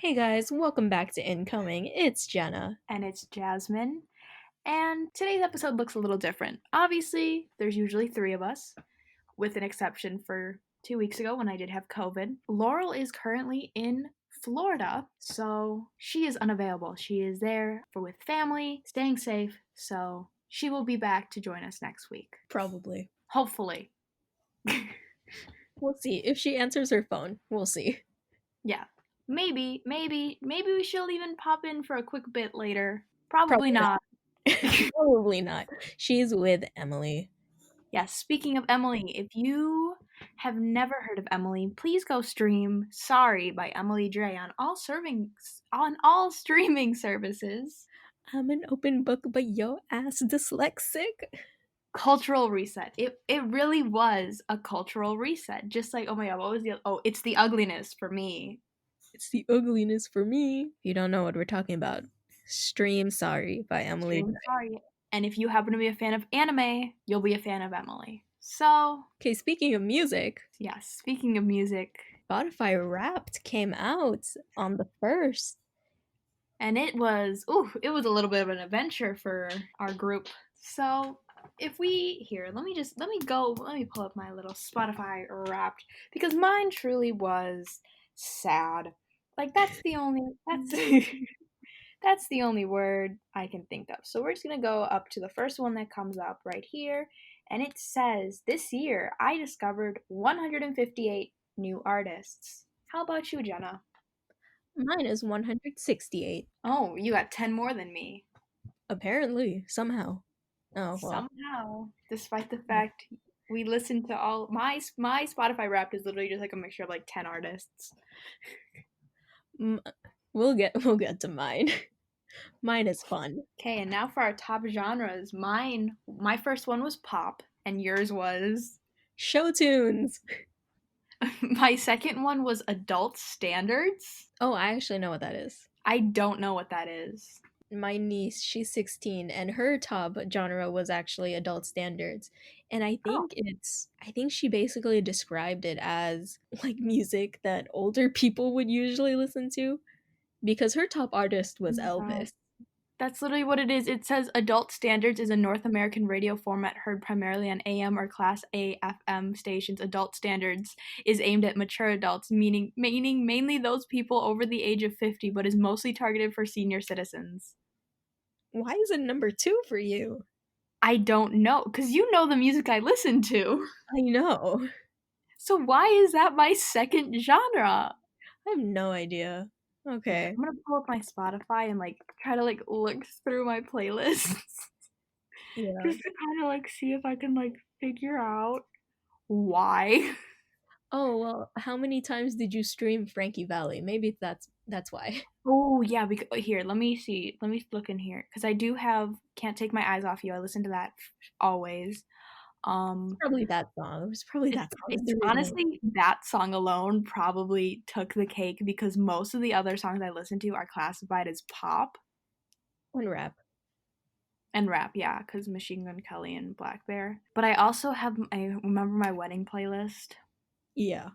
Hey guys, welcome back to Incoming. It's Jenna. And it's Jasmine. And today's episode looks a little different. Obviously, there's usually three of us, with an exception for 2 weeks ago when I did have COVID. Laurel is currently in Florida, so she is unavailable. She is there for with family, staying safe, so she will be back to join us next week. Probably. Hopefully. We'll see. If she answers her phone, we'll see. Yeah. Maybe she'll even pop in for a quick bit later. Probably Probably not. not. Probably not. She's with Emily. Yes, speaking of Emily, if you have never heard of Emily, please go stream Sorry by Emily Dre on all streaming services. I'm an open book, but yo ass dyslexic. Cultural reset. It really was a cultural reset. Just like, oh my god, what was it's the ugliness for me. It's the ugliness for me. You don't know what we're talking about. Stream Sorry by Emily. Stream Sorry. And if you happen to be a fan of anime, you'll be a fan of Emily. So, Okay, speaking of music, yes, speaking of music, Spotify Wrapped came out on the 1st. and it was a little bit of an adventure for our group. So if we here, let me pull up my little Spotify Wrapped because mine truly was sad. Like that's that's the only word I can think of. So we're just gonna go up to the first one that comes up right here, and it says this year I discovered 158 new artists. How about you, Jenna? Mine is 168. Oh, you got 10 more than me. Apparently, somehow. Oh, well. Somehow, despite the fact we listen to all my Spotify Wrapped is literally just like a mixture of like 10 artists. M- we'll get to mine. Mine is fun. Okay, and now for our top genres. My first one was pop, and yours was Show tunes. my second one was adult standards. Oh, I actually know what that is. I don't know what that is. My niece, she's 16, and her top genre was actually adult standards. And Oh, I think she basically described it as like music that older people would usually listen to because her top artist oh was my god. Elvis. That's literally what it is. It says adult standards is a North American radio format heard primarily on AM or Class A FM stations. Adult standards is aimed at mature adults, meaning mainly those people over the age of 50, but is mostly targeted for senior citizens. Why is it number 2 for you? I don't know, because you know the music I listen to. I know. So why is that my second genre? I have no idea. Here, Okay. I'm gonna pull up my Spotify and like try to like look through my playlists Yeah. just to kind of like see if I can like figure out why. Oh, well, how many times did you stream Frankie Valley? Maybe that's why. Oh yeah, here, let me see. Let me look in here because I do have "Can't Take My Eyes Off You." I listen to that always. Um, Probably that song. It was probably that song. Is it's the reason. honestly that song alone probably took the cake because most of the other songs I listen to are classified as pop One rap. and rap. Yeah, because Machine Gun Kelly and Black Bear. But I remember my wedding playlist. Yeah.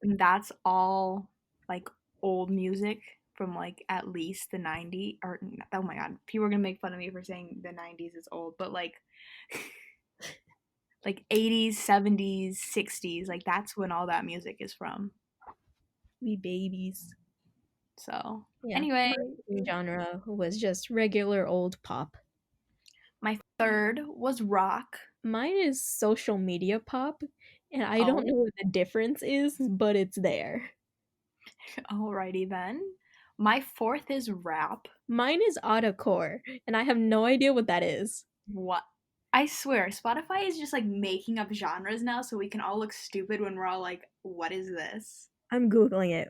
And that's all like old music from like at least the 90s or oh my god, people are gonna make fun of me for saying the 90s is old, but like 80s, 70s, 60s, like that's when all that music is from. We babies. So Yeah. anyway, My genre was just regular old pop. my third was rock. Mine is social media pop, and I don't Oh, know what the difference is, but it's there. alrighty then. My fourth is rap. Mine is autocore, and I have no idea what that is. What? I swear, Spotify is just like making up genres now so we can all look stupid when we're all like, what is this? I'm googling it.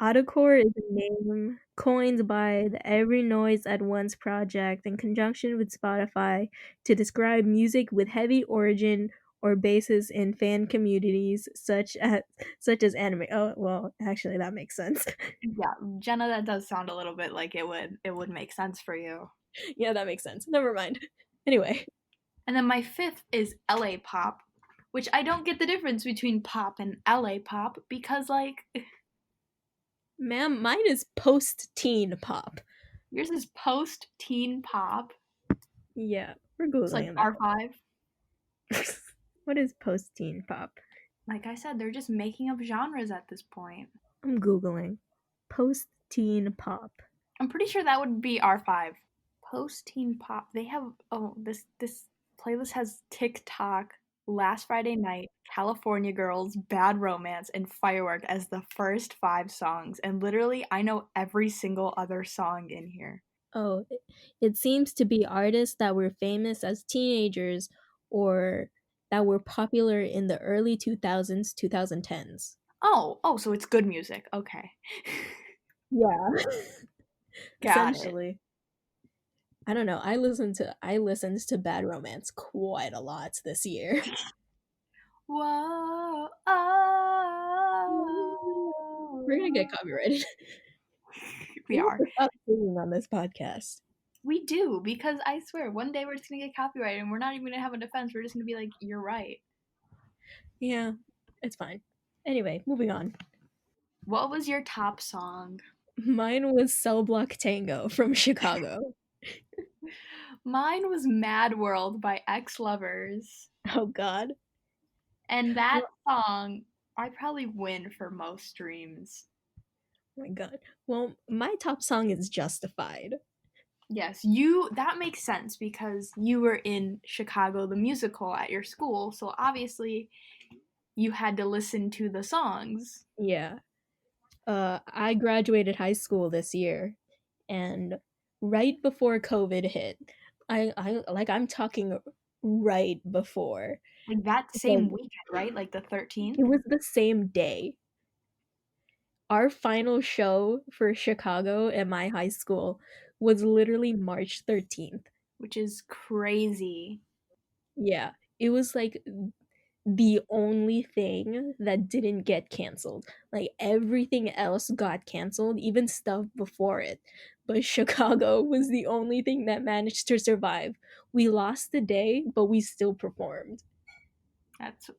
Autocore is a name coined by the Every Noise at Once project in conjunction with Spotify to describe music with heavy origin or basis in fan communities such as anime. Oh, well, actually that makes sense. Yeah, Jenna, that does sound a little bit like it would make sense for you. Yeah, that makes sense. Never mind. Anyway, And then my fifth is LA pop, which I don't get the difference between pop and LA pop because like Ma'am, mine is post-teen pop. Yours is post teen pop. Yeah, we're It's like Googling R5. that. What is post-teen pop? Like I said, they're just making up genres at this point. I'm Googling. Post-teen pop. I'm pretty sure that would be R5. Post teen pop. They have this playlist has TikTok, Last Friday Night, California Girls, Bad Romance, and Firework as the first 5 songs. And literally, I know every single other song in here. Oh, it seems to be artists that were famous as teenagers or that were popular in the early 2000s, 2010s. Oh, so it's good music. Okay. Yeah. Got it. Essentially. I don't know. I listened to Bad Romance quite a lot this year. Whoa, We're gonna get oh. copyrighted. We We have are. to stop singing on this podcast. We do, because I swear, one day we're just gonna get copyrighted and we're not even gonna have a defense. We're just gonna be like, you're right. Yeah, it's fine. Anyway, moving on. What was your top song? Mine was Cell Block Tango from Chicago. Mine was Mad World by Ex Lovers. Oh God. And that Well, song, I probably win for most streams. oh my God. Well, my top song is Justified. Yes, that makes sense because you were in Chicago the musical at your school, so obviously you had to listen to the songs. Yeah. I graduated high school this year, and right before COVID hit, I'm talking right before. Like that Because same weekend, right? Like the it 13th, was the same day. Our final show for Chicago at my high school was literally March 13th. which is crazy. Yeah, it was like the only thing that didn't get canceled. Like everything else got canceled, even stuff before it. But Chicago was the only thing that managed to survive. We lost the day, but we still performed.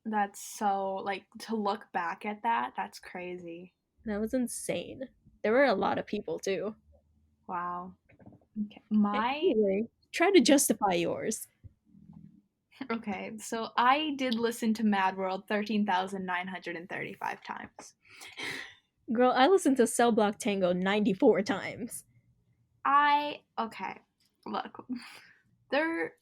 That's so like to look back at that, that's crazy. That was insane. There were a lot of people too. Wow. Okay. My Anyway, try to justify yours. okay, so I did listen to Mad World 13,935 times. Girl, I listened to Cell Block Tango 94 times. Okay. Look, there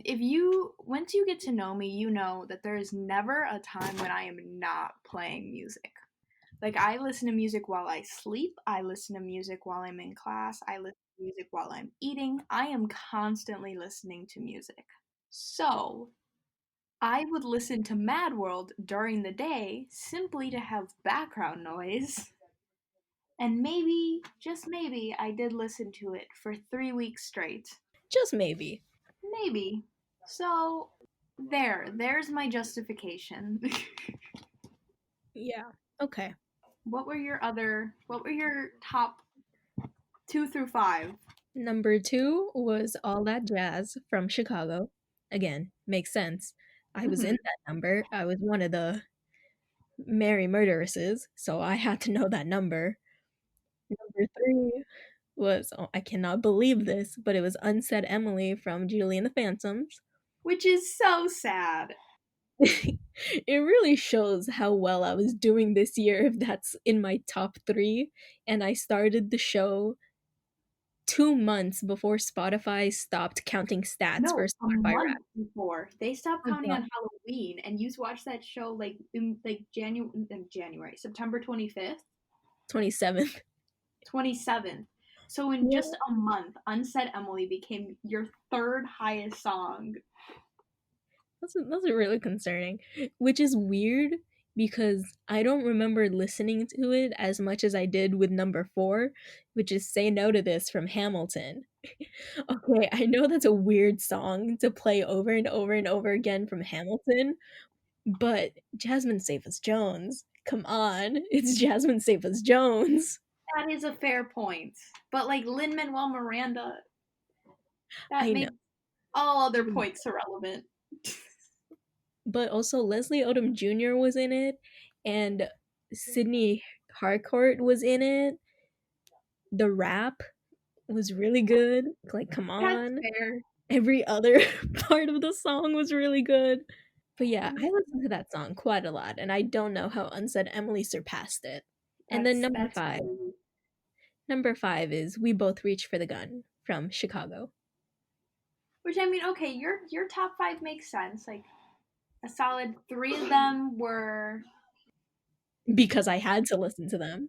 if you once you get to know me, you know that there is never a time when I am not playing music. Like I listen to music while I sleep, I listen to music while I'm in class, I listen to music while I'm eating. I am constantly listening to music. So, I would listen to Mad World during the day simply to have background noise. And maybe, just maybe, I did listen to it for 3 weeks straight. Just maybe. Maybe. So, there's my justification. Yeah. Okay. What were your top 2 through 5? Number two was All That Jazz from Chicago. Again, makes sense. I was in Hmm. that number. I was one of the Merry Murderesses, so I had to know that number. Number three was, oh, I cannot believe this, but it was Unsaid Emily from Julie and the Phantoms. Which is so sad. It really shows how well I was doing this year if that's in my top three. And I started the show 2 months before Spotify stopped counting stats for No, a Spotify month Wrapped. before. They stopped Oh counting god. on Halloween, and you watched that show like in like January, September 25th, 27th. 27th. So in Yeah. just a month, Unsaid Emily became your third highest song. That's really concerning. Which is weird because I don't remember listening to it as much as I did with number four, which is Say No to This from Hamilton. Okay, I know that's a weird song to play over and over and over again from Hamilton, but Jasmine Cephas Jones. Come on, it's Jasmine Cephas Jones. That is a fair point. But like Lin Manuel Miranda, that I know. makes all other points irrelevant. But also Leslie Odom Jr. was in it, and Sydney Harcourt was in it. The rap was really good. Like, come That's on. fair. Every other part of the song was really good. But yeah, I listened to that song quite a lot, and I don't know how Unsaid Emily surpassed it. And then That's crazy. number five is We Both Reach for the Gun from Chicago. Which I mean, okay, your top five makes sense. Like a solid three of them were Because I had to listen to them.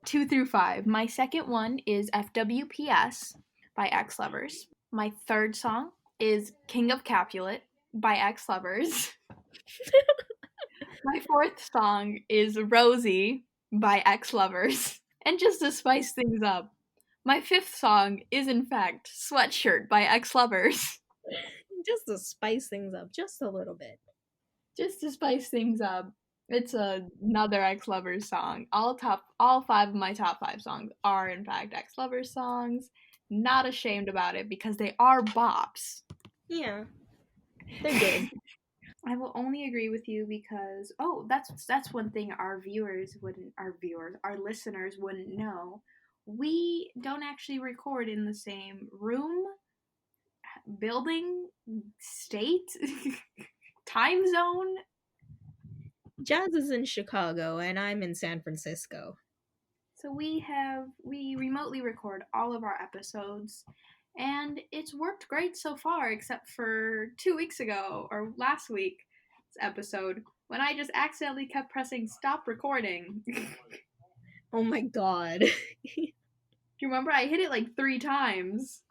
2 through 5. My second one is FWPS by Ex Lovers. My third song is King of Capulet by Ex Lovers. My fourth song is Rosie by Ex Lovers. And just to spice things up, my fifth song is in fact Sweatshirt by Ex Lovers. Just to spice things up just a little bit. Just to spice things up, it's another Ex Lovers song. All five of my top five songs are in fact Ex Lovers songs. Not ashamed about it because they are bops. Yeah, they're good. I will only agree with you because that's one thing our listeners wouldn't know. We don't actually record in the same room, building, state, time zone. Jazz is in Chicago, and I'm in San Francisco. So we remotely record all of our episodes, and it's worked great so far, except for 2 weeks ago or last week's episode when I just accidentally kept pressing stop recording. Oh my god. Do you remember? I hit it like 3 times.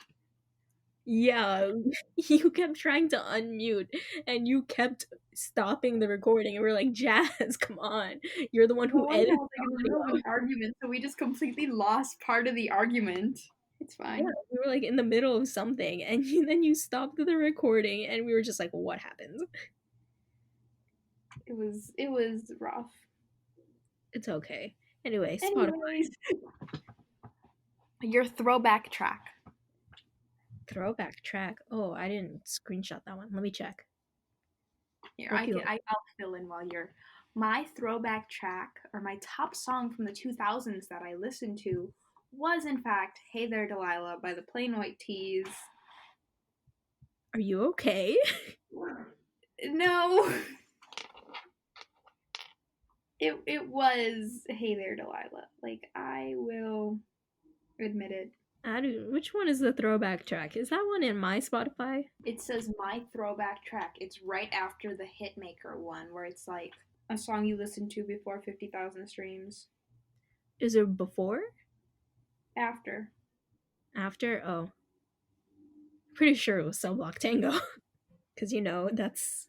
Yeah, you kept trying to unmute, and you kept stopping the recording, and we're like, Jazz, come on. You're the one No who wonder I edited was like in the the middle of audio. an argument, so we just completely lost part of the argument. It's Yeah, fine. we were like in the middle of something, and then you stopped the recording, and we were just like, what happened? It was rough. It's okay. Anyway, Spotify. Anyways, your throwback track. Throwback track. Oh, I didn't screenshot that one. Let me check. Here, Hope you. I'll fill in while you're. My throwback track, or my top song from the 2000s that I listened to, was in fact "Hey There Delilah" by the Plain White Tees. Are you okay? No, it was "Hey There Delilah." Like I will admit it. Which one is the throwback track? Is that one in my Spotify? It says my throwback track. It's right after the Hitmaker one, where it's like a song you listened to before 50,000 streams. Is it before? After. After? Oh. Pretty sure it was Cell Block Tango. Because, that's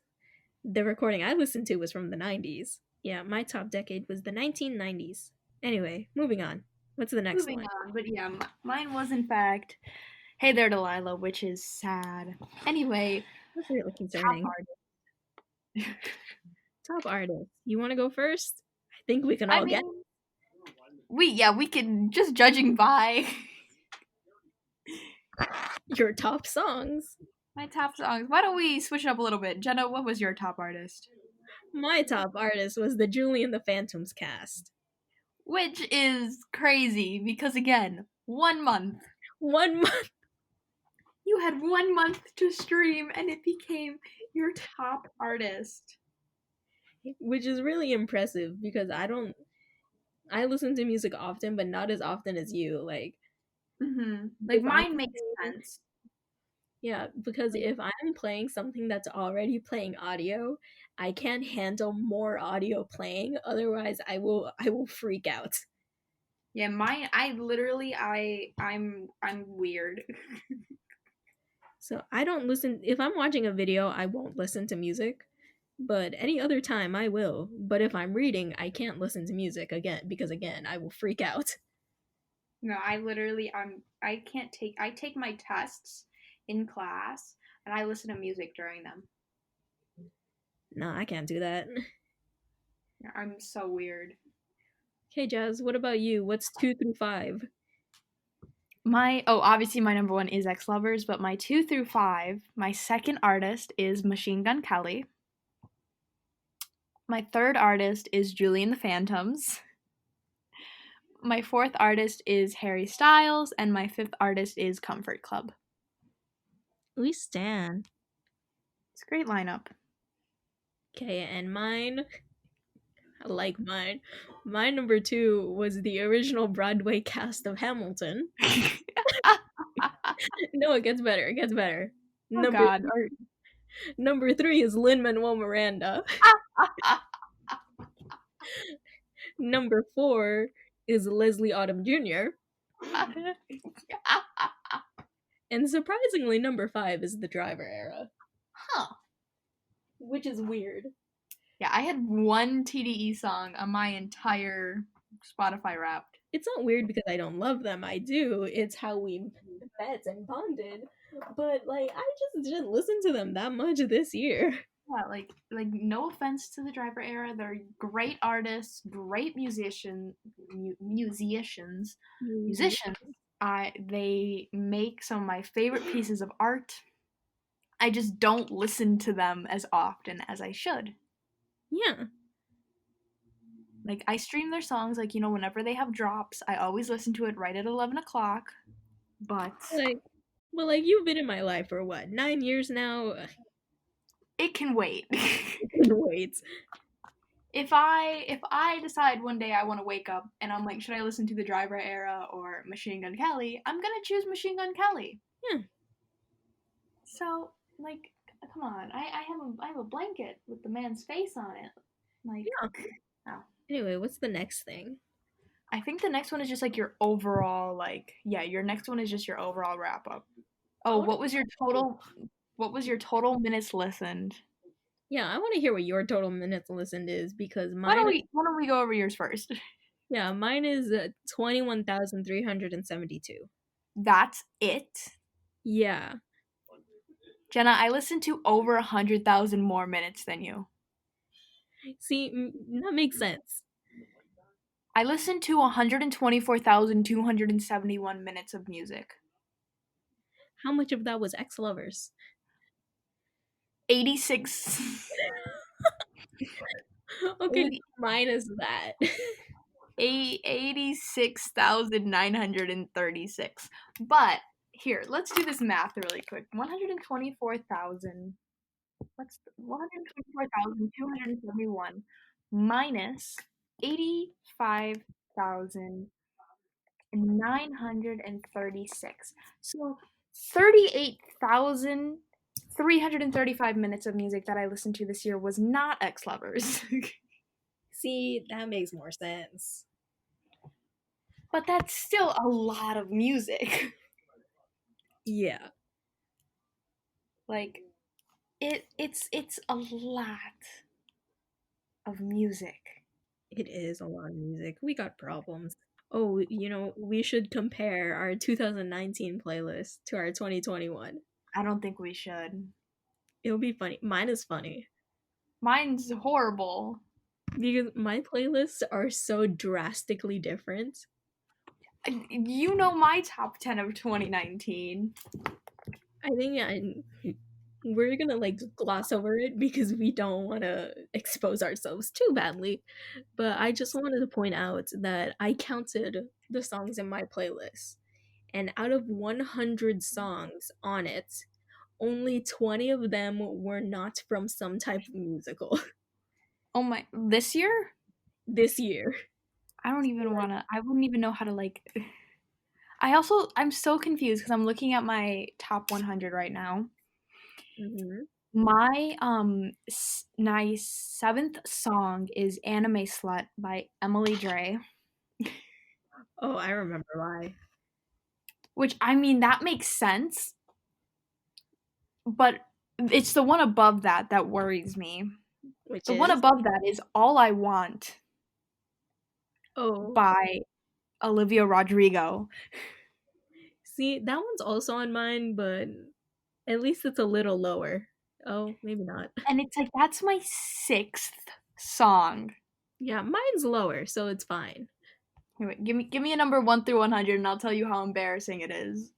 the recording I listened to was from the 90s. Yeah, my top decade was the 1990s. Anyway, moving on. What's the next Moving one? on, but yeah, mine was in fact "Hey There Delilah," which is sad. Anyway, That's really top concerning. artist. Top artist. You want to go first? I think we can I all mean, get we can just judging by your top songs. my top songs. Why don't we switch it up a little bit? Jenna, what was your top artist? My top artist was the Julie and the Phantoms cast. Which is crazy because again, 1 month. 1 month. You had 1 month to stream and it became your top artist. Which is really impressive because I listen to music often, but not as often as you. Like, Like if I'm mine makes playing, sense. yeah, because Like, if I'm playing something that's already playing audio, I can't handle more audio playing. Otherwise, I will freak out. yeah, mine. I literally. I'm weird. So I don't listen. If I'm watching a video, I won't listen to music. But any other time, I will. But if I'm reading, I can't listen to music again because again, I will freak out. No, I literally. I can't take. I take my tests in class and I listen to music during them. No, I can't do that. I'm so weird. Okay, Jazz, what about you? What's 2 through 5? Obviously my number one is Ex Lovers, but my 2 through 5, my second artist is Machine Gun Kelly. My third artist is Julie and the Phantoms. My fourth artist is Harry Styles, and my fifth artist is Comfort Club. We stan. It's a great lineup. Okay, and mine, I like mine. My number 2 was the original Broadway cast of Hamilton. No, it gets better. It gets better. Oh Number God. number 3 is Lin-Manuel Miranda. Number 4 is Leslie Odom Jr. And surprisingly, number 5 is the Driver Era, Huh. which is weird. Yeah, I had one TDE song on my entire Spotify Wrapped. It's not weird because I don't love them. I do. It's how we met and bonded. But like, I just didn't listen to them that much this year. Yeah, like no offense to the Driver Era, they're great artists, great musicians. They make some of my favorite pieces of art. I just don't listen to them as often as I should. Yeah. Like, I stream their songs, like, whenever they have drops, I always listen to it right at 11 o'clock. But Like you've been in my life for what, 9 years now? it can wait. Wait. If I decide one day I want to wake up and I'm like, should I listen to the Driver Era or Machine Gun Kelly? I'm gonna choose Machine Gun Kelly. Yeah. So, like, come on, I have a blanket with the man's face on it. Like, Yeah. no. Anyway, what's the next thing? I think the next one is just like your overall, like, yeah, your next one is just your overall wrap up. Oh, what was your total? What was your total minutes listened? Yeah, I want to hear what your total minutes listened is because Why mine. don't we go over yours first? Yeah, mine is 21,372. That's it. Yeah. Jenna, I listened to over 100,000 more minutes than you. See, that makes sense. I listened to 124,271 minutes of music. How much of that was ex-lovers? 86. Okay, minus that. 86,936. But here, let's do this math really quick. 124,000. What's 124,271 minus 85,936. So 38,335 minutes of music that I listened to this year was not ex-lovers. See, that makes more sense. But that's still a lot of music. Yeah. Like, it's a lot of music. It is a lot of music. We got problems. Oh, we should compare our 2019 playlist to our 2021. I don't think we should. It'll be funny. Mine is funny. Mine's horrible. Because my playlists are so drastically different. You know my top 10 of 2019. I think we're gonna like gloss over it because we don't want to expose ourselves too badly. But I just wanted to point out that I counted the songs in my playlist, and out of 100 songs on it, only 20 of them were not from some type of musical. Oh my, this year? This year. I wouldn't even know how to like. I'm so confused because I'm looking at my top 100 right now. Mm-hmm. My nice seventh song is "Anime Slut" by Emily Dre. Oh, I remember why. Which, I mean, that makes sense. But it's the one above that worries me. The one above that is "All I Want" by Olivia Rodrigo. See, that one's also on mine, but at least it's a little lower. Oh, maybe not. And it's like, that's my sixth song. Yeah, mine's lower, so it's fine. Anyway, give me a number 1 through 100 and I'll tell you how embarrassing it is.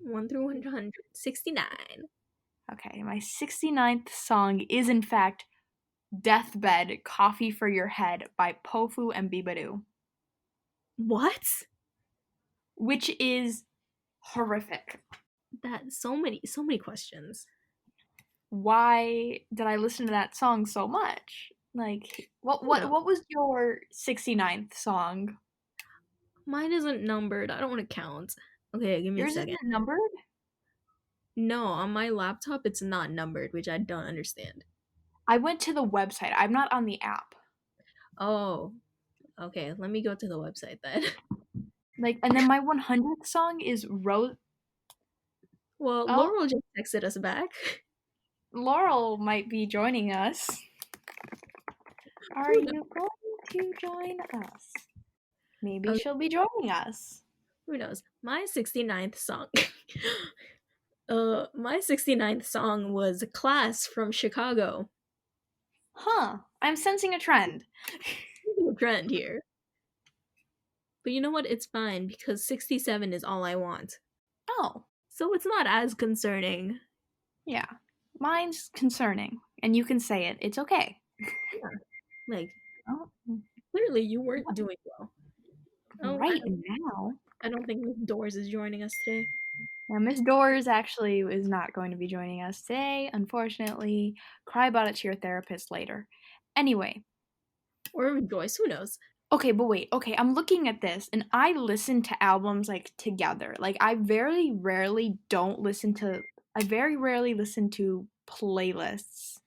1 through 100. 69. Okay, my 69th song is in fact "Deathbed Coffee for Your Head" by Pofu and Bibadoo. What? which is horrific. That so many questions. Why did I listen to that song so much? Like, what Who what knows? what was your 69th song? Mine isn't numbered. I don't want to count. Okay, give me a Yours second. isn't numbered? No, on my laptop it's not numbered, which I don't understand. I went to the website. I'm not on the app. Oh, okay. Let me go to the website then. Like, and then my 100th song is Rose. Well, Oh, Laurel just texted us back. Laurel might be joining us. Are Who knows? you going to join us? Maybe Okay, she'll be joining us. who knows? My 69th song. My 69th song was Class from Chicago. Huh. I'm sensing a trend. A trend here. But you know what? It's fine because 67 is all I want. Oh, So it's not as concerning. yeah. Mine's concerning, and you can say it. It's okay. Yeah. Like, Oh, clearly you weren't doing well. Oh, right now. I don't think Miss Doors is joining us today. Now, Miss Doors actually is not going to be joining us today, unfortunately. Cry about it to your therapist later. Anyway, Or Rejoice, who knows? okay, but wait. Okay, I'm looking at this, and I listen to albums like together. Like, I very rarely listen to playlists.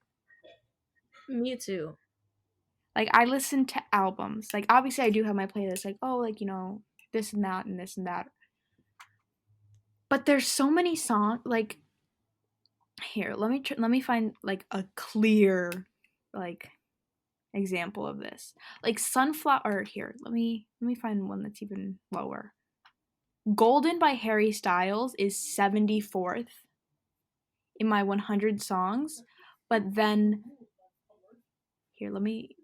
Me too. Like, I listen to albums. Like, obviously, I do have my playlist, like, oh, like, this and that and this and that. But there's so many songs, like, here, let me find, like, a clear, like, example of this. Like, Sunflower, or here, let me find one that's even lower. Golden by Harry Styles is 74th in my 100 songs, but then, here, let me,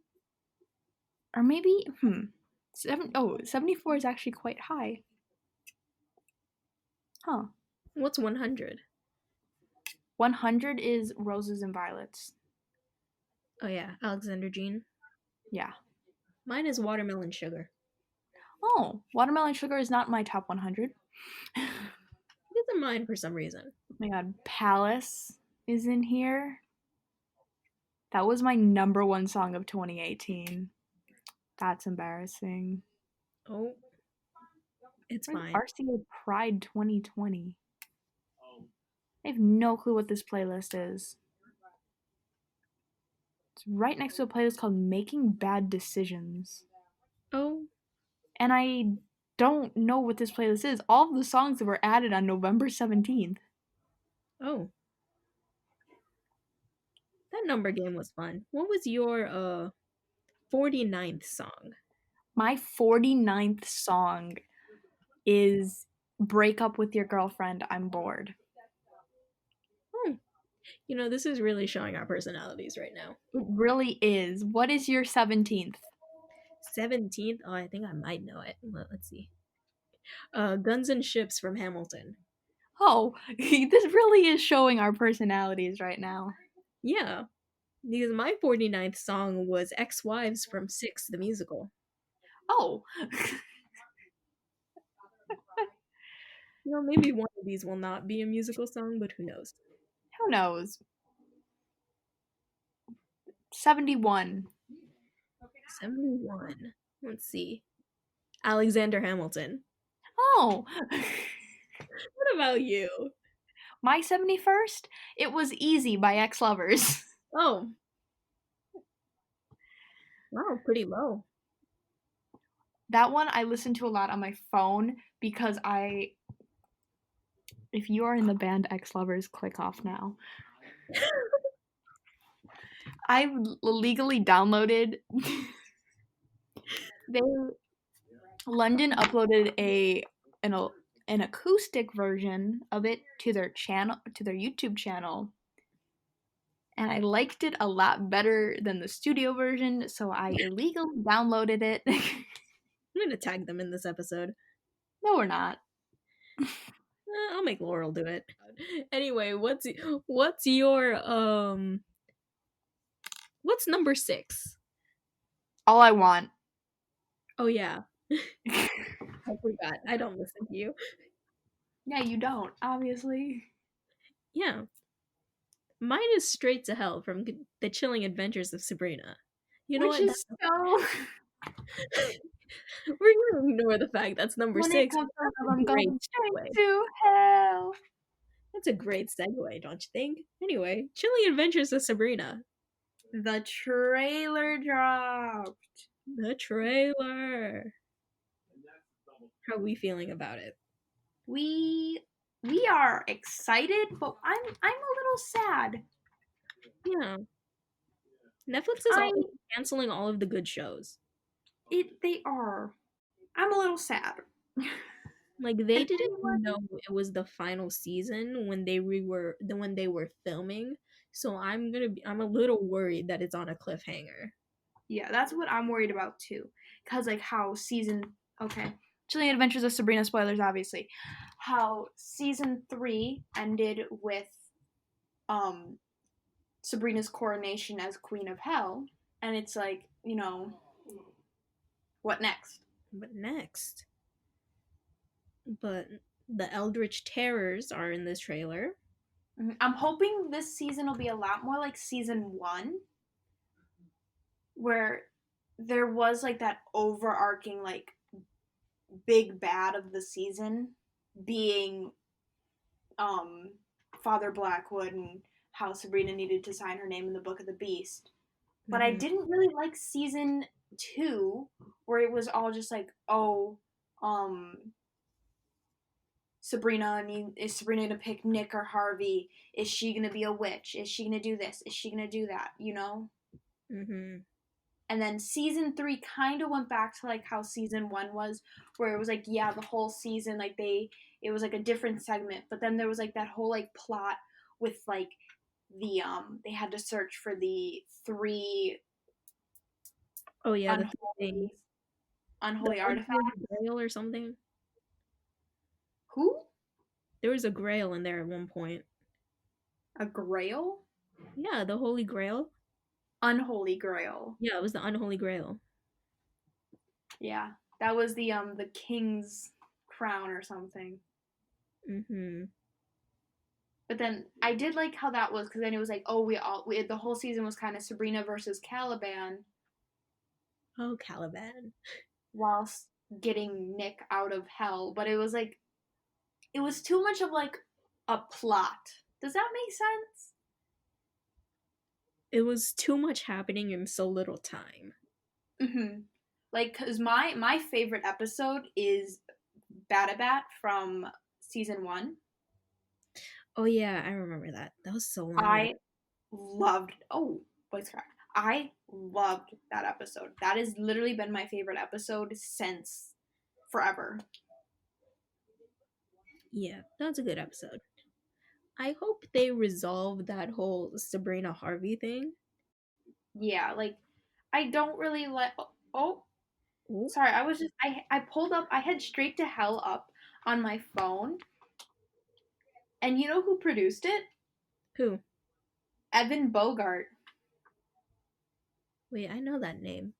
or maybe, 74 is actually quite high. Huh. What's 100? 100 is Roses and Violets. Oh yeah, Alexander Jean. Yeah. Mine is Watermelon Sugar. Oh, Watermelon Sugar is not my top 100. It's in mine for some reason. Oh my god, Palace is in here. That was my number one song of 2018. That's embarrassing. Oh, it's Where's fine. RCA Pride 2020? I have no clue what this playlist is. It's right next to a playlist called Making Bad Decisions. Oh, And I don't know what this playlist is. All of the songs that were added on November 17th. oh. That number game was fun. What was your 49th song? My 49th song is Break Up With Your Girlfriend, I'm Bored. Oh, this is really showing our personalities right now. It really is. What is your 17th? 17th? Oh, I think I might know it. Let's see. Guns and Ships from Hamilton. Oh, this really is showing our personalities right now. Yeah, because my 49th song was Ex-Wives from Six, the musical. Oh. Maybe one of these will not be a musical song, but who knows? Who knows? 71. 71. Let's see. Alexander Hamilton. Oh. What about you? My 71st? It was Easy by Ex-Lovers. Oh. Wow, pretty low. That one I listen to a lot on my phone because if you are in the band Ex-Lovers, click off now. I've legally downloaded London uploaded an acoustic version of it to their YouTube channel. And I liked it a lot better than the studio version, so I illegally downloaded it. I'm gonna tag them in this episode. No, we're not. I'll make Laurel do it. Anyway, what's your what's number 6? All I Want. Oh yeah, I forgot. I don't listen to you. Yeah, you don't, obviously. Yeah. Mine is Straight to Hell from The Chilling Adventures of Sabrina. You know Which what? is so. We're gonna ignore the fact that's number When it 6. comes to That's love, a I'm great going straight segue. to hell. That's a great segue, don't you think? Anyway, Chilling Adventures of Sabrina. The trailer dropped. The trailer. How are we feeling about it? We are excited, but I'm a little sad. Yeah. Netflix is I all canceling all of the good shows. they are. I'm a little sad. Like they And didn't anyone, know it was the final season when when they were filming. So I'm a little worried that it's on a cliffhanger. yeah, that's what I'm worried about too. Cause like how season okay, Chilling Adventures of Sabrina spoilers obviously, how season 3 ended with um Sabrina's coronation as Queen of Hell, and it's like, what next? But next, but the Eldritch Terrors are in this trailer. I'm hoping this season will be a lot more like season 1, where there was like that overarching like big bad of the season being um Father Blackwood and how Sabrina needed to sign her name in the Book of the Beast. But I Hmm. didn't really like season 2, where it was all just like, oh, um is Sabrina gonna pick Nick or Harvey? Is she gonna be a witch? Is she gonna do this? Is she gonna do that? Hmm. And then season 3 kind of went back to like how season 1 was, where it was like, yeah, the whole season, like it was like a different segment, but then there was like that whole like plot with like they had to search for the 3 Oh yeah, the three unholy things. The unholy Holy artifacts. Grail or something. Who? There was a Grail in there at one point. A grail? Yeah, the Holy Grail. Unholy grail. Yeah, it was the Unholy Grail. Yeah, that was the king's crown or something. Hmm. But then I did like how that was, because then it was like, oh, the whole season was kind of Sabrina versus Caliban, Oh, Caliban. whilst getting Nick out of hell. But it was like, it was too much of like a plot. Does that make sense? It was too much happening in so little time. Mm-hmm. Like, cause my favorite episode is Batabat from season 1. Oh yeah, I remember that. That was so long ago. I loved. Oh, voice crack. I loved that episode. That has literally been my favorite episode since forever. Yeah, that was a good episode. I hope they resolve that whole Sabrina Harvey thing. Yeah, like I don't really let. Oh, Oh, sorry. I was just I pulled up. I had Straight to Hell up on my phone, and you know who produced it? who? Evan Bogart. Wait, I know that name.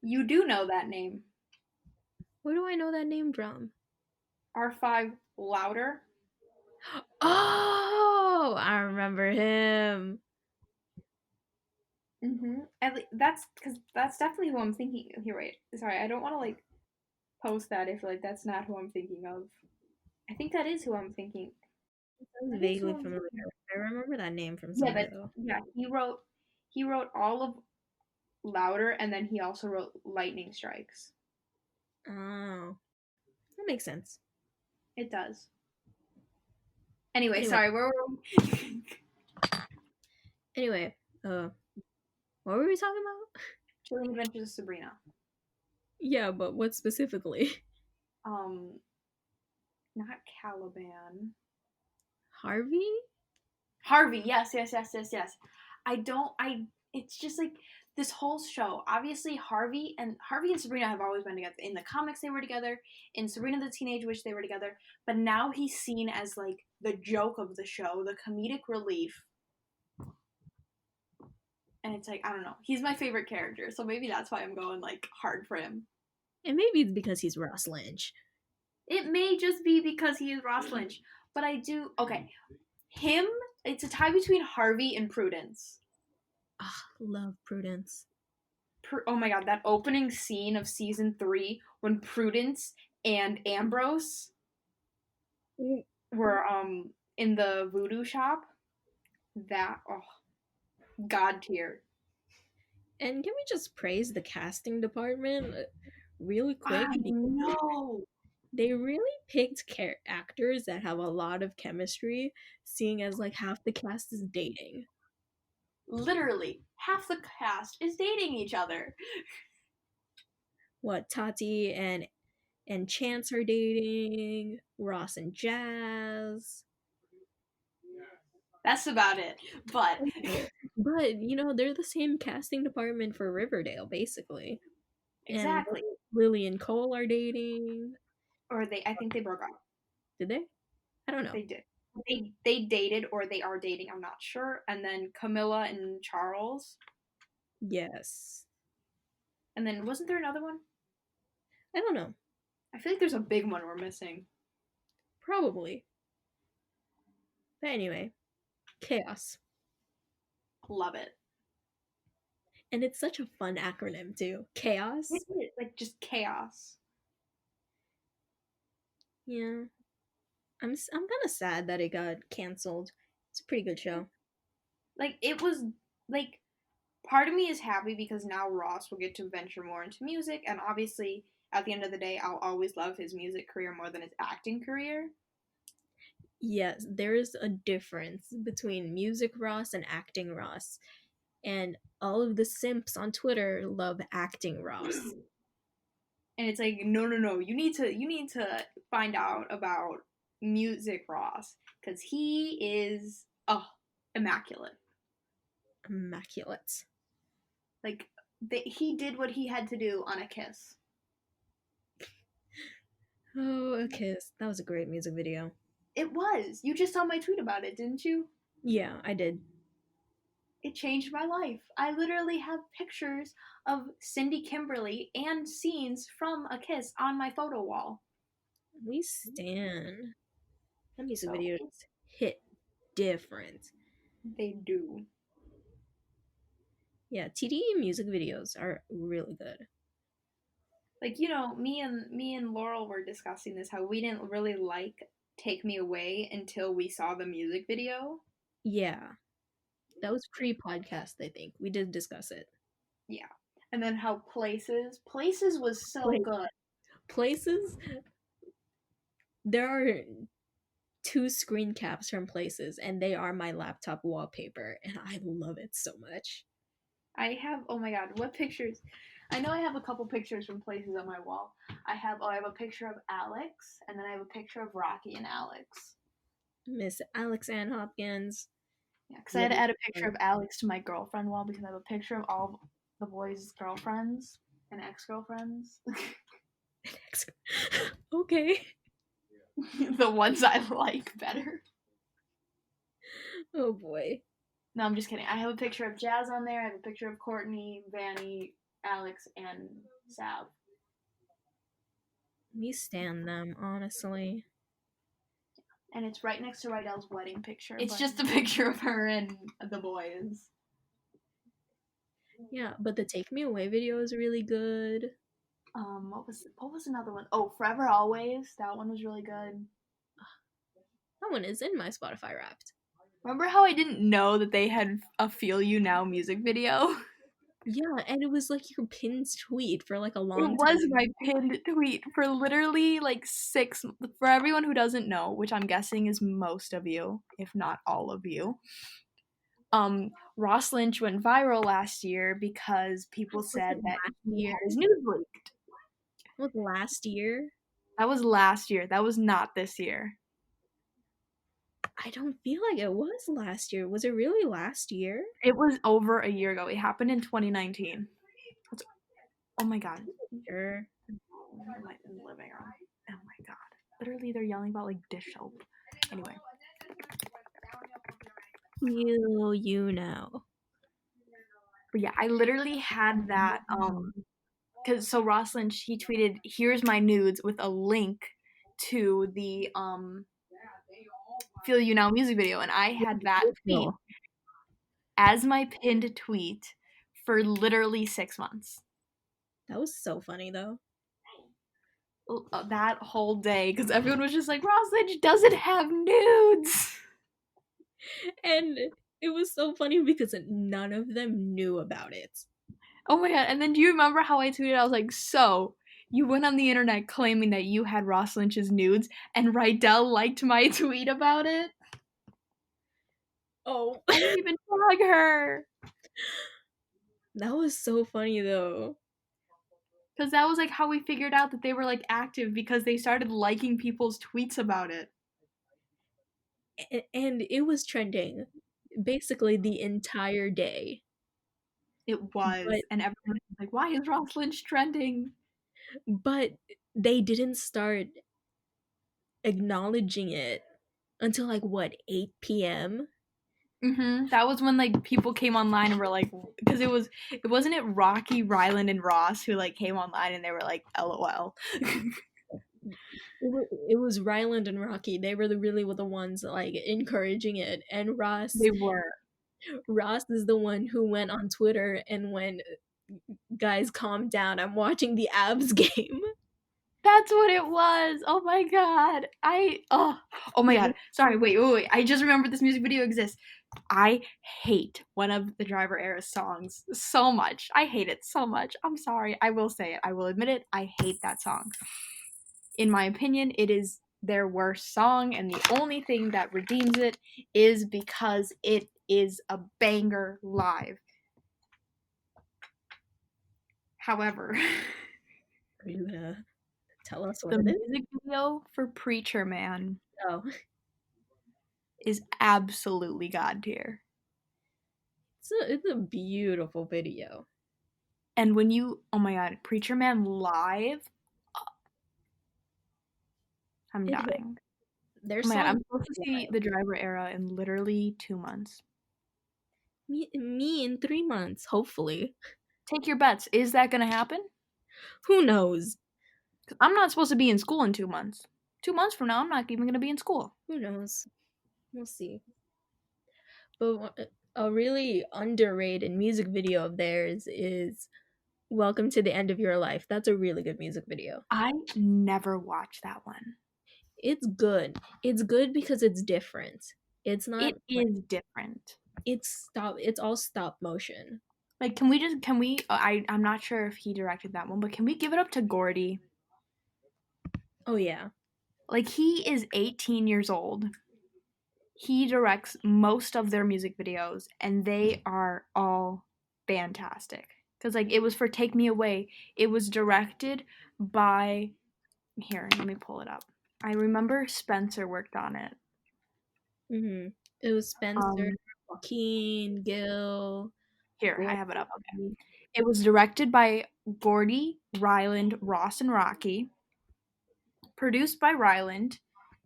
You do know that name. Where do I know that name from? R5 Louder. Oh, I remember him. That's because that's definitely who I'm thinking. Here, wait. Sorry, I don't want to like post that if like that's not who I'm thinking of. I think that is who I'm thinking. Sounds That is who vaguely I'm familiar. thinking. I remember that name from Yeah, somewhere but though. yeah, he wrote all of Louder, and then he also wrote Lightning Strikes. Oh, that makes sense. It does. Anyway, Anyway, sorry, where were we? anyway, what were we talking about? Chilling Adventures of Sabrina. Yeah, but what specifically? Um, not Caliban. Harvey? Harvey. Yes, yes, yes, yes, yes. I don't. I. It's just like this whole show. Obviously, Harvey and Sabrina have always been together. In the comics, they were together. In Sabrina the Teenage Witch, they were together. But now he's seen as like the joke of the show, the comedic relief. And it's like, I don't know. He's my favorite character, so maybe that's why I'm going like hard for him. And maybe it's because he's Ross Lynch. It may just be because he is Ross Lynch, but I do. Okay, him. It's a tie between Harvey and Prudence. Ah, love Prudence. Oh my god, that opening scene of season 3 when Prudence and Ambrose were in the voodoo shop. That god tier. And can we just praise the casting department really quick? I know. They really picked actors that have a lot of chemistry, seeing as like half the cast is dating. Literally, half the cast is dating each other. What Tati and Chance are dating, Ross and Jazz. That's about it. But But they're the same casting department for Riverdale, basically. And exactly. Lily and Cole are dating. Or I think they broke up. Did they? I don't know. They did. They dated or they are dating. I'm not sure. And then Camilla and Charles. Yes. And then wasn't there another one? I don't know. I feel like there's a big one we're missing. Probably. But anyway, chaos. Love it. And it's such a fun acronym too. Chaos. Like just chaos. Yeah. I'm kind of sad that it got canceled. It's a pretty good show. Like it was like part of me is happy because now Ross will get to venture more into music, and obviously at the end of the day I'll always love his music career more than his acting career. Yes, there is a difference between music Ross and acting Ross. And all of the simps on Twitter love acting Ross. And it's like no, you need to find out about music Ross because he is immaculate. Immaculate. Like he did what he had to do on A Kiss. Oh, A Kiss. That was a great music video. It was. You just saw my tweet about it, didn't you? Yeah, I did. It changed my life. I literally have pictures of Cindy Kimberly and scenes from A Kiss on my photo wall. We stan. That music So video just hit different. they do. Yeah, TDE music videos are really good. Like, me and Laurel were discussing this, how we didn't really like Take Me Away until we saw the music video. Yeah. That was pre-podcast, I think. We did discuss it. Yeah. And then how Places was so good. Places, there are 2 screen caps from Places, and they are my laptop wallpaper, and I love it so much. I have, oh my god, what pictures? I know I have a couple pictures from Places on my wall. I have a picture of Alex, and then I have a picture of Rocky and Alex. Miss Alex Ann Hopkins. Yeah, because I had to add a picture of Alex to my girlfriend wall because I have a picture of all the boys' girlfriends and ex-girlfriends. Okay. The ones I like better. Oh boy. No, I'm just kidding. I have a picture of Jazz on there. I have a picture of Courtney, Vanny, Alex, and Sav. We stand them, honestly. And it's right next to Rydell's wedding picture. It's just a picture of her and the boys. Yeah, but the Take Me Away video is really good. What was another one? Oh, Forever Always. That one was really good. That one is in my Spotify Wrapped. Remember how I didn't know that they had a Feel You Now music video? Yeah, and it was like your pinned tweet for like a long time. It was my pinned tweet for literally like 6. For everyone who doesn't know, which I'm guessing is most of you, if not all of you. Ross Lynch went viral last year because people said that he had his nudes leaked. Was last year? That was last year. That was not this year. I don't feel like it was last year. Was it really last year? It was over a year ago. It happened in 2019. Oh my god. Sure. In the living room. Oh my god. Literally, they're yelling about like dish soap. Anyway. You know. But yeah, I literally had that because so Ross Lynch, he tweeted, "Here's my nudes" with a link to the "Feel You Now" music video, and I had that tweet No. as my pinned tweet for literally 6 months. That was so funny though. That whole day, because everyone was just like, Ross Lynch doesn't have nudes. And it was so funny because none of them knew about it. Oh my god! And then do you remember how I tweeted? I was like, "So you went on the internet claiming that you had Ross Lynch's nudes, and Rydell liked my tweet about it. Oh, I didn't even tag her." that was so funny though. Because that was like how we figured out that they were like active because they started liking people's tweets about it. And it was trending basically the entire day. It But was, and everyone was like, "Why is Ross Lynch trending?" but they didn't start acknowledging it until like what 8 p.m. That was when like people came online and were like, because it wasn't it Rocky, Ryland, and Ross who like came online and they were like, "LOL." It was Ryland and Rocky. They were really were the ones like encouraging it, and They were. Ross is the one who went on Twitter and went, "Guys, calm down. I'm watching the abs game." That's what it was. Oh my god. Oh my god. Sorry, wait. I just remembered this music video exists. I hate one of the Driver Era songs so much. I hate it so much. I'm sorry. I will say it. I will admit it. I hate that song. In my opinion, it is their worst song, and the only thing that redeems it is because it is a banger live. However, Are you gonna tell us what the it is? music video for Preacher Man Oh, is absolutely god tier. it's a beautiful video. And when you, oh my god, Preacher Man live, I'm It hit. dying. Their Oh my god, song. I'm supposed to see the Driver Era in literally 2 months. Me in 3 months, hopefully. Take your bets. Is that gonna happen? Who knows? 'Cause I'm not supposed to be in school in 2 months. 2 months from now, I'm not even gonna be in school. Who knows? We'll see. But a really underrated music video of theirs is "Welcome to the End of Your Life." That's a really good music video. I never watched that one. It's good. It's good because it's different. It's not It like is different. it's all stop motion. Like, can we, I'm not sure if he directed that one, but can we give it up to Gordy? Oh yeah. Like, he is 18 years old. He directs most of their music videos, and they are all fantastic. Because, like, it was for Take Me Away. It was directed by. Here, let me pull it up. I remember Spencer worked on it. Mhm. It was Spencer, Um, Joaquin, Gil, Here, I have it up. Okay. Gordy. It was directed by Gordy, Ryland, Ross, and Rocky. Produced by Ryland.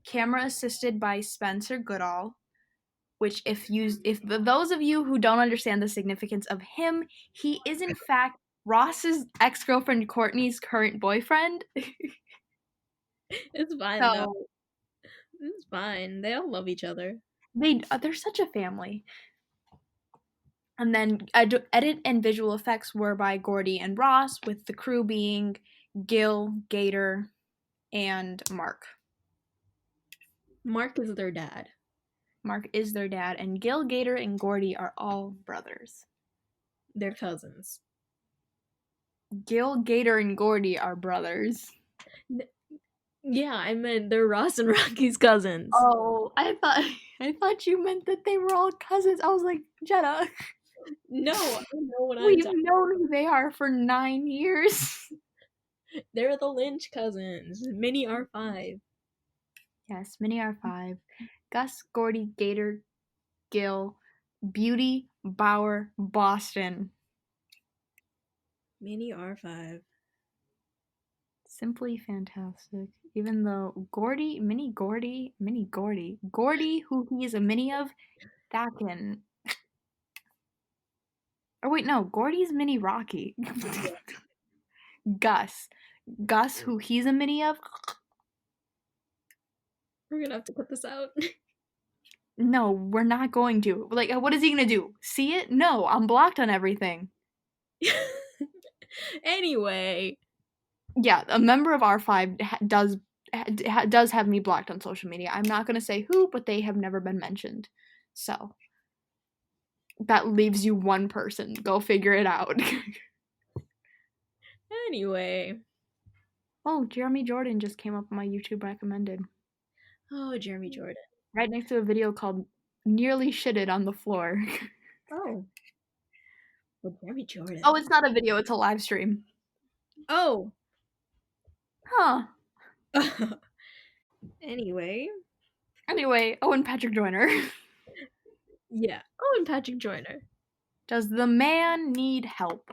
Camera assisted by Spencer Goodall. Which, if those of you who don't understand the significance of him, he is in fact Ross's ex-girlfriend Courtney's current boyfriend. It's fine though. So It's fine. They all love each other. they're such a family. And then edit and visual effects were by Gordy and Ross, with the crew being Gil, Gator, and Mark. Mark is their dad. Mark is their dad, and Gil, Gator, and Gordy are all brothers. They're cousins. Gil, Gator, and Gordy are brothers. Yeah, I meant they're Ross and Rocky's cousins. Oh, I thought you meant that they were all cousins. I was like, Jenna, No, I know what I'm we've talking. known who they are for 9 years. They're the Lynch cousins. Mini R5. Yes, mini R5. Gus, Gordy, Gator, Gil, Beauty, Bauer, Boston. Mini R5. Simply fantastic. Even though Gordy, Gordy, who he is a mini of, that can. Or wait, no, Gordy's mini Rocky. Gus. Gus, who he's a mini of. We're gonna have to cut this out. No, we're not going to. Like, what is he gonna do? See it? No, I'm blocked on everything. Anyway. Yeah, a member of R5 does have me blocked on social media. I'm not gonna say who, but they have never been mentioned. So that leaves you one person. Go figure it out. Anyway. Oh, Jeremy Jordan just came up on my YouTube recommended. Oh, Jeremy Jordan. Right next to a video called Nearly Shitted on the Floor. Oh. Well, Jeremy Jordan. Oh, it's not a video, it's a live stream. Oh. Huh. Anyway, Owen Patrick Joyner. yeah. Owen Patrick Joyner. Does the man need help?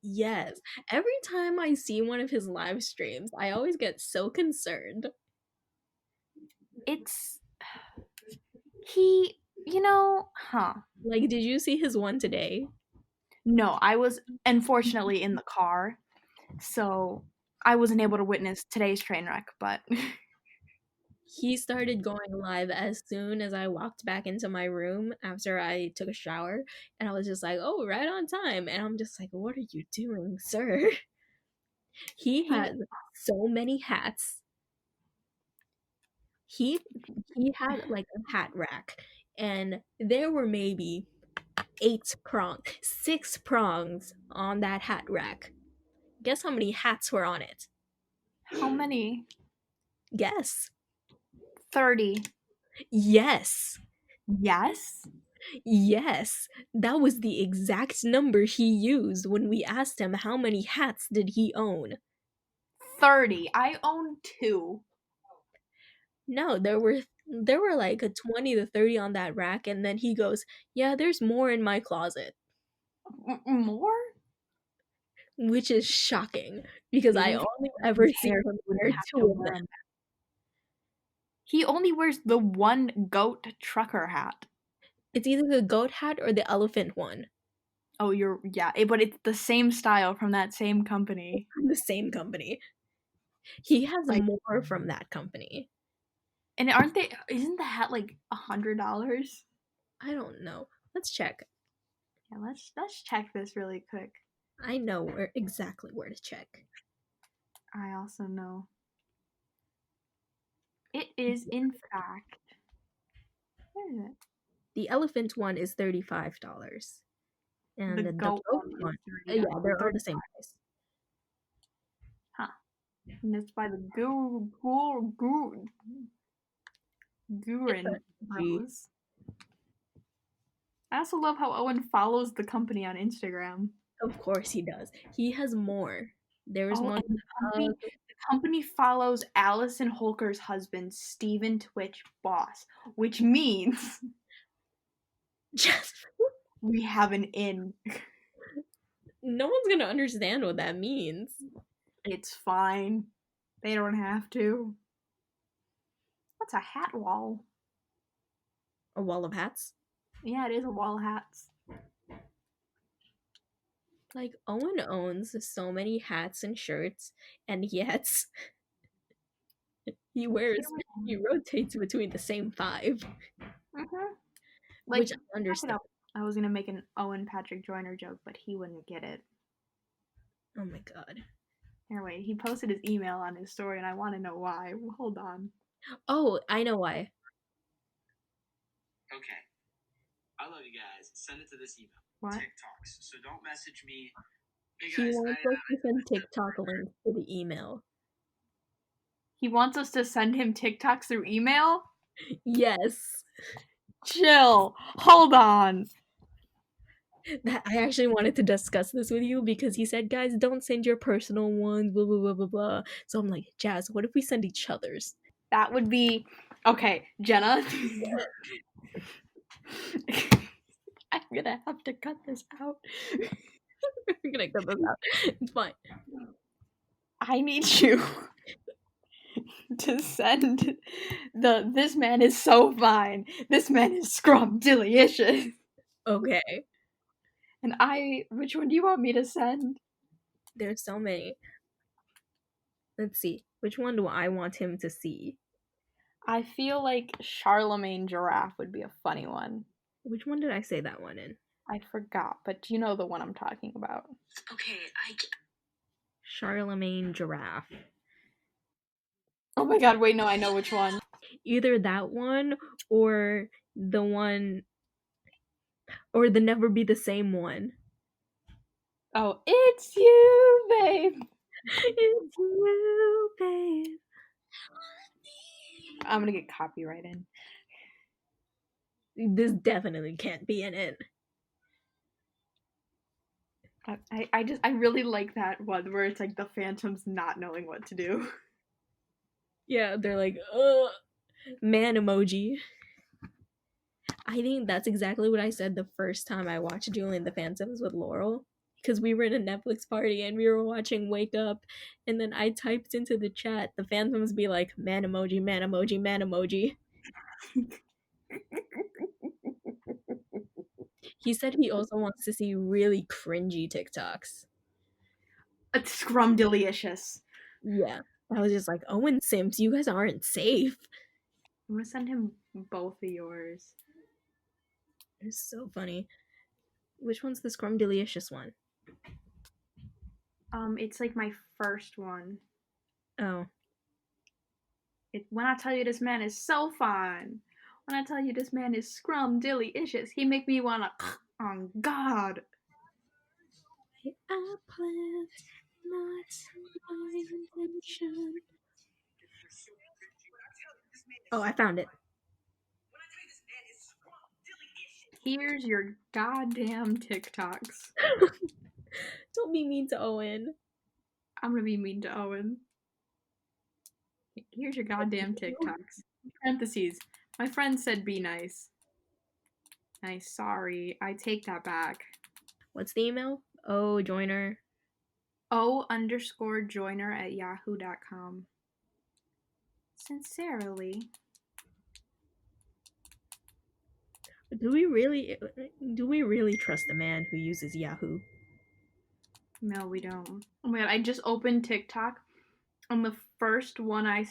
Yes. Every time I see one of his live streams, I always get so concerned. It's he, Like, did you see his one today? No, I was unfortunately in the car, so I wasn't able to witness today's train wreck, but He started going live as soon as I walked back into my room after I took a shower, and I was just like, oh, right on time. And I'm just like, what are you doing, sir? He has so many hats. He had like a hat rack, and there were maybe 6 prongs on that hat rack. Guess how many hats were on it? how many? Guess. 30. Yes. Yes? Yes. That was the exact number he used when we asked him how many hats did he own. 30. I own 2. No, there were like a 20 to 30 on that rack, and then he goes, yeah, there's more in my closet. More? Which is shocking, because I only ever see him wear 2 of them. He only wears the one goat trucker hat. It's either the goat hat or the elephant one. Oh, but it's the same style from that same company. From the same company. He has more from that company. And isn't the hat like $100? I don't know. Let's check. Yeah, let's check this really quick. I know exactly where to check. I also know. It is, in fact. Where is it? The elephant one is $35. And the goat one, yeah, they're the same price. Huh. And it's by the Gurin Bros. I also love how Owen follows the company on Instagram. Of course he does. He has more. There's one. The company follows Allison Holker's husband, Steven Twitch Boss, which means we have an in. No one's gonna understand what that means. It's fine. They don't have to. What's a hat wall? A wall of hats? Yeah, it is a wall of hats. Like, Owen owns so many hats and shirts, and yet he rotates between the same 5. Mm-hmm. Which I understand. I was gonna make an Owen Patrick Joyner joke, but he wouldn't get it. Oh my god. Anyway, he posted his email on his story, and I want to know why. Hold on. Oh, I know why. Okay. I love you guys. Send it to this email. What? TikToks. So don't message me. Hey guys, he wants us to send TikTok links to the email. He wants us to send him TikToks through email? Yes. Chill. Hold on. I actually wanted to discuss this with you because he said, guys, don't send your personal ones, blah, blah, blah, blah, blah. So I'm like, Jazz, what if we send each other's? That would be... Okay, Jenna. I'm gonna have to cut this out. We're gonna cut this out. It's fine. I need you to send this man is so fine. This man is scrumptious. Okay. And which one do you want me to send? There's so many. Let's see. Which one do I want him to see? I feel like Charlemagne Giraffe would be a funny one. Which one did I say that one in? I forgot, but you know the one I'm talking about. Okay, Charlemagne Giraffe. Oh my god, wait, no, I know which one. Either that one or the one or the Never Be the Same one. Oh, it's you, babe. It's you, babe. I'm gonna get copyrighted. This definitely can't be in it. I really like that one where it's like the Phantoms not knowing what to do. Yeah, they're like, man emoji. I think that's exactly what I said the first time I watched Julie and the Phantoms with Laurel. Because we were in a Netflix party and we were watching Wake Up, and then I typed into the chat, the Phantoms be like, man emoji, man emoji, man emoji. He said he also wants to see really cringy TikToks. It's scrumdiddlyicious. Yeah. I was just like, Owen Sims, you guys aren't safe. I'm gonna send him both of yours. It's so funny. Which one's the Scrumdiddlyicious one? It's like my first one. Oh. When I tell you this man is so fine. When I tell you this man is scrumdiddlyicious, he make me wanna on God. I plant not my intention. Oh, I found it. Here's your goddamn TikToks. Don't be mean to Owen. I'm gonna be mean to Owen. Here's your goddamn TikToks. Parentheses. My friend said be nice. Nice, sorry. I take that back. What's the email? Oh, joiner. O_joiner@yahoo.com. Sincerely. Do we really trust a man who uses Yahoo? No, we don't. Oh my god, I just opened TikTok. And the first one I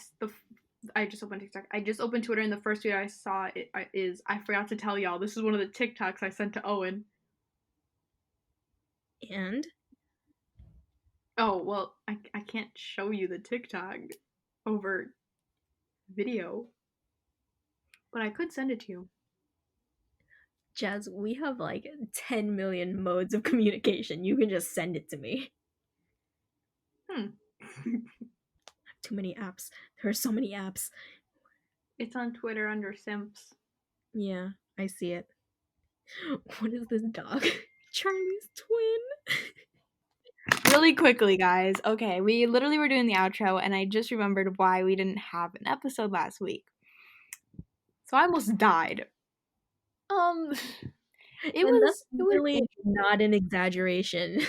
just opened TikTok. I just opened Twitter, and the first video I saw is I forgot to tell y'all. This is one of the TikToks I sent to Owen. And? Oh well, I can't show you the TikTok over video, but I could send it to you. Jazz, we have like 10 million modes of communication. You can just send it to me. Too many apps. There are so many apps. It's on Twitter under Simps. Yeah, I see it. What is this dog? Charlie's twin. Really quickly, guys. Okay, we literally were doing the outro, and I just remembered why we didn't have an episode last week. So I almost died. It was really not an exaggeration.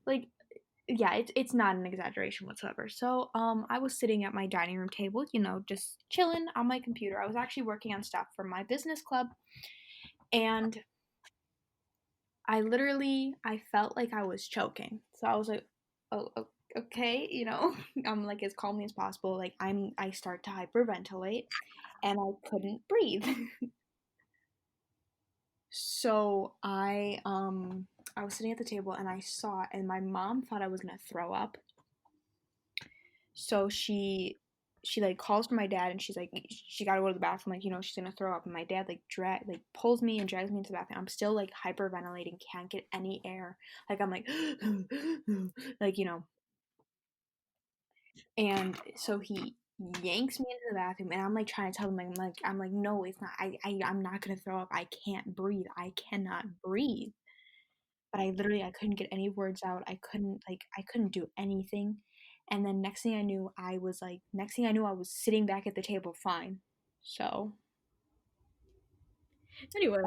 Like, yeah, it's not an exaggeration whatsoever. So, I was sitting at my dining room table, you know, just chilling on my computer. I was actually working on stuff for my business club, and I felt like I was choking. So I was like, oh, okay, you know, I'm like as calmly as possible. Like I start to hyperventilate, and I couldn't breathe. So I was sitting at the table and I saw it, and my mom thought I was gonna throw up. So she like calls for my dad, and she's like she gotta go to the bathroom, like, you know, she's gonna throw up. And my dad like pulls me and drags me into the bathroom. I'm still like hyperventilating, can't get any air. Like I'm like like, you know. And so he yanks me into the bathroom, and I'm like trying to tell him, like I'm like no, it's not. I'm not gonna throw up. I can't breathe. I cannot breathe. But I couldn't get any words out. I couldn't do anything. And then next thing I knew I was sitting back at the table fine. So Anyway,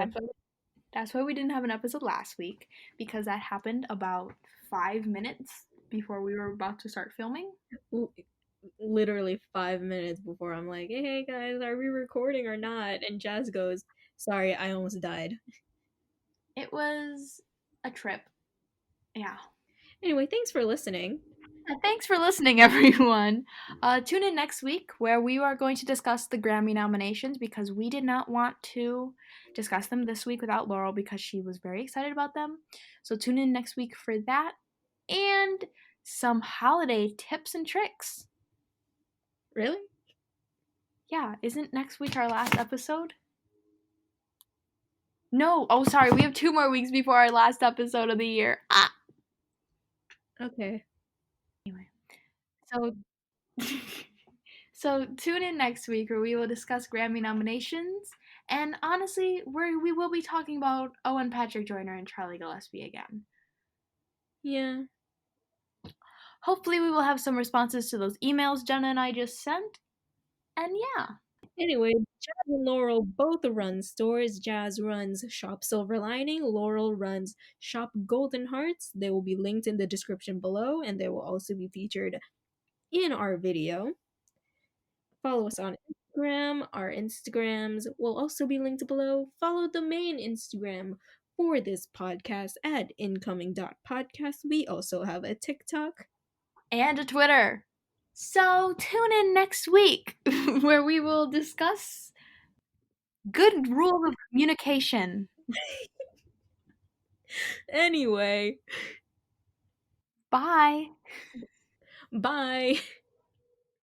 that's why we didn't have an episode last week, because that happened about 5 minutes before we were about to start filming. Literally 5 minutes before I'm like, hey guys, are we recording or not? And Jazz goes, sorry, I almost died. It was a trip. Yeah. Anyway, thanks for listening. Thanks for listening, everyone. Tune in next week where we are going to discuss the Grammy nominations because we did not want to discuss them this week without Laurel because she was very excited about them. So tune in next week for that and some holiday tips and tricks. Really? Yeah, isn't next week our last episode? No, oh sorry, we have 2 more weeks before our last episode of the year. Okay. Anyway, so so tune in next week where we will discuss Grammy nominations, and honestly, we will be talking about Owen Patrick Joyner and Charlie Gillespie again. Yeah. Hopefully, we will have some responses to those emails Jenna and I just sent, and yeah. Anyway, Jazz and Laurel both run stores. Jazz runs Shop Silver Lining. Laurel runs Shop Golden Hearts. They will be linked in the description below, and they will also be featured in our video. Follow us on Instagram. Our Instagrams will also be linked below. Follow the main Instagram for this podcast at incoming.podcast. We also have a TikTok And a Twitter. So tune in next week where we will discuss good rules of communication. Anyway, Bye. bye.